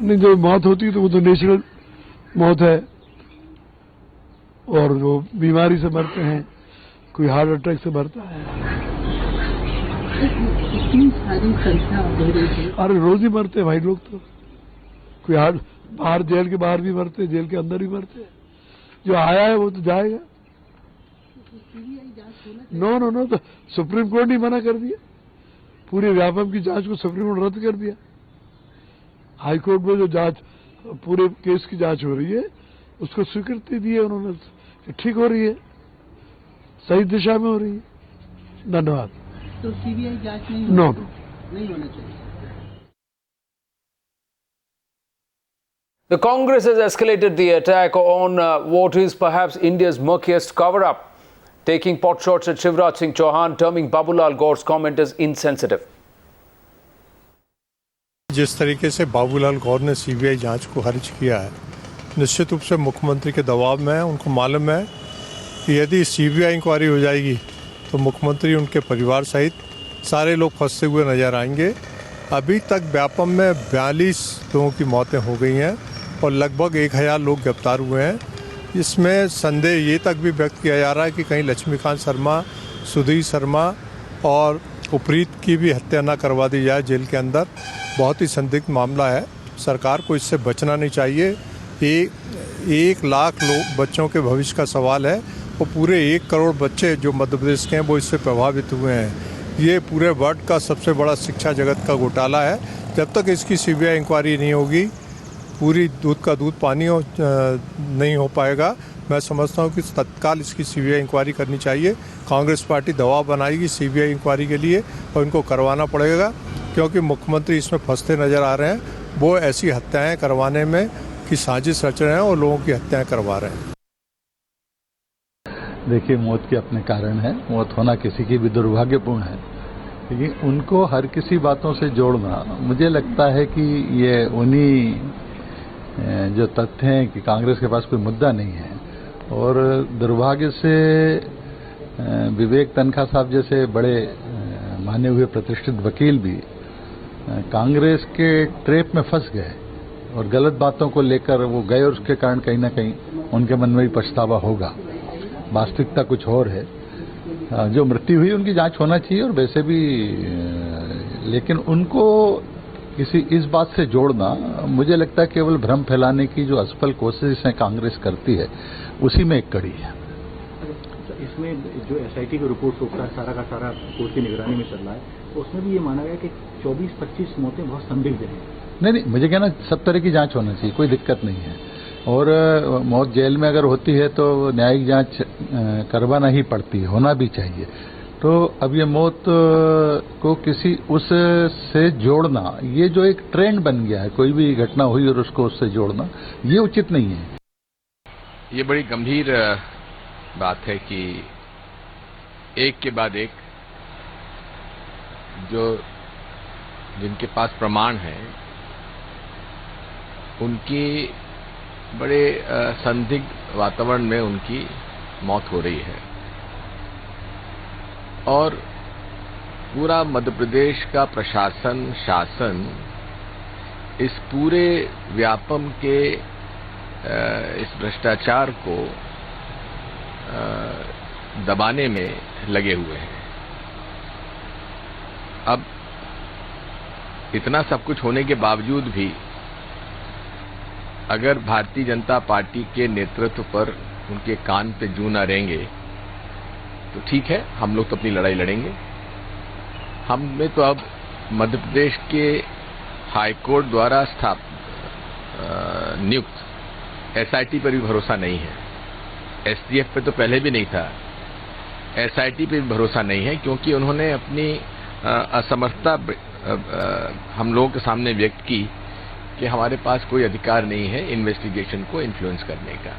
नहीं, जो मौत होती है तो वो तो नेचुरल मौत है, और जो बीमारी से मरते हैं, कोई हार्ट अटैक से मरता है। इतनी सारी संख्या हो रही है। अरे रोज ही मरते हैं भाई लोग, तो कोई हार्ट, बाहर जेल के बाहर भी मरते हैं, जेल के अंदर भी मरते हैं। जो आया है वो तो जाएगा। नो नो नो, तो सुप्रीम कोर्ट ने मना कर दिया, पूरे व्यापम की जांच को सुप्रीम कोर्ट रद्द कर दिया। हाई कोर्ट में जो जांच, पूरे केस की जांच हो रही है, उसको स्वीकृति दी है उन्होंने कि ठीक हो रही है, सही दिशा में हो रही है। धन्यवाद। तो सीबीआई जांच नहीं होना चाहिए। The Congress has escalated the attack on what is perhaps India's murkiest cover-up, taking potshots at Shivraj Singh Chauhan, terming Babulal Gaur's comment as insensitive. जिस तरीके से बाबूलाल गौर ने सीबीआई जांच को खारिज किया है, निश्चित रूप से मुख्यमंत्री के दबाव में है। उनको मालूम है कि यदि सीबीआई इंक्वायरी हो जाएगी तो मुख्यमंत्री, उनके परिवार सहित सारे लोग फंसते हुए नजर आएंगे। अभी तक व्यापम में 42 लोगों की मौतें हो गई हैं और लगभग 1000 लोग गिरफ्तार हुए हैं। इसमें संदेह ये तक भी व्यक्त किया जा रहा है कि कहीं लक्ष्मीकांत शर्मा, सुधीर शर्मा और उपरीत की भी हत्या न करवा दी जाए जेल के अंदर। बहुत ही संदिग्ध मामला है, सरकार को इससे बचना नहीं चाहिए। 1 लाख लोग, बच्चों के भविष्य का सवाल है, वो पूरे 1 करोड़ बच्चे जो मध्य प्रदेश के हैं वो इससे प्रभावित हुए हैं। ये पूरे वर्ल्ड का सबसे बड़ा शिक्षा जगत का घोटाला है। जब तक इसकी सीबीआई इंक्वायरी नहीं होगी, पूरी दूध का दूध पानी नहीं हो पाएगा। मैं समझता हूँ कि तत्काल इसकी सीबीआई इंक्वायरी करनी चाहिए। कांग्रेस पार्टी दबाव बनाएगी सीबीआई इंक्वायरी के लिए और इनको करवाना पड़ेगा, क्योंकि मुख्यमंत्री इसमें फंसते नजर आ रहे हैं। वो ऐसी हत्याएं करवाने में की साजिश रच रहे हैं और लोगों की हत्याएं करवा रहे हैं। देखिए, मौत के अपने कारण है, मौत होना किसी की भी दुर्भाग्यपूर्ण है, लेकिन उनको हर किसी बातों से जोड़ना, मुझे लगता है कि ये उन्हीं जो तथ्य हैं कि कांग्रेस के पास कोई मुद्दा नहीं है। और दुर्भाग्य से विवेक तनखा साहब जैसे बड़े माने हुए प्रतिष्ठित वकील भी कांग्रेस के ट्रैप में फंस गए और गलत बातों को लेकर वो गए, और उसके कारण कहीं ना कहीं उनके मन में भी पछतावा होगा। वास्तविकता कुछ और है। जो मृत्यु हुई उनकी जांच होना चाहिए, और वैसे भी, लेकिन उनको किसी इस बात से जोड़ना, मुझे लगता है केवल भ्रम फैलाने की जो असफल कोशिश है कांग्रेस करती है, उसी में एक कड़ी है। इसमें जो एसआईटी का रिपोर्ट होता है, सारा का सारा कोर्ट की निगरानी में चल रहा है, तो उसमें भी ये माना गया कि 24-25 मौतें बहुत संदिग्ध हैं। नहीं, मुझे कहना सब तरह की जांच होना चाहिए, कोई दिक्कत नहीं है। और मौत जेल में अगर होती है तो न्यायिक जांच करवाना ही पड़ती है, होना भी चाहिए। तो अब ये मौत को किसी उस से जोड़ना, ये जो एक ट्रेंड बन गया है, कोई भी घटना हुई और उसको उससे जोड़ना, ये उचित नहीं है। ये बड़ी गंभीर बात है कि एक के बाद एक जिनके पास प्रमाण है, उनकी बड़े संदिग्ध वातावरण में उनकी मौत हो रही है। और पूरा मध्य प्रदेश का प्रशासन, शासन इस पूरे व्यापम के इस भ्रष्टाचार को दबाने में लगे हुए हैं। अब इतना सब कुछ होने के बावजूद भी अगर भारतीय जनता पार्टी के नेतृत्व पर उनके कान पे जूं न रेंगे तो ठीक है, हम लोग तो अपनी लड़ाई लड़ेंगे। हमें तो अब मध्य प्रदेश के हाईकोर्ट द्वारा नियुक्त एसआईटी पर भी भरोसा नहीं है। एसटीएफ पे तो पहले भी नहीं था, एसआईटी पे भी भरोसा नहीं है, क्योंकि उन्होंने अपनी असमर्थता हम लोगों के सामने व्यक्त की कि हमारे पास कोई अधिकार नहीं है इन्वेस्टिगेशन को इन्फ्लुएंस करने का।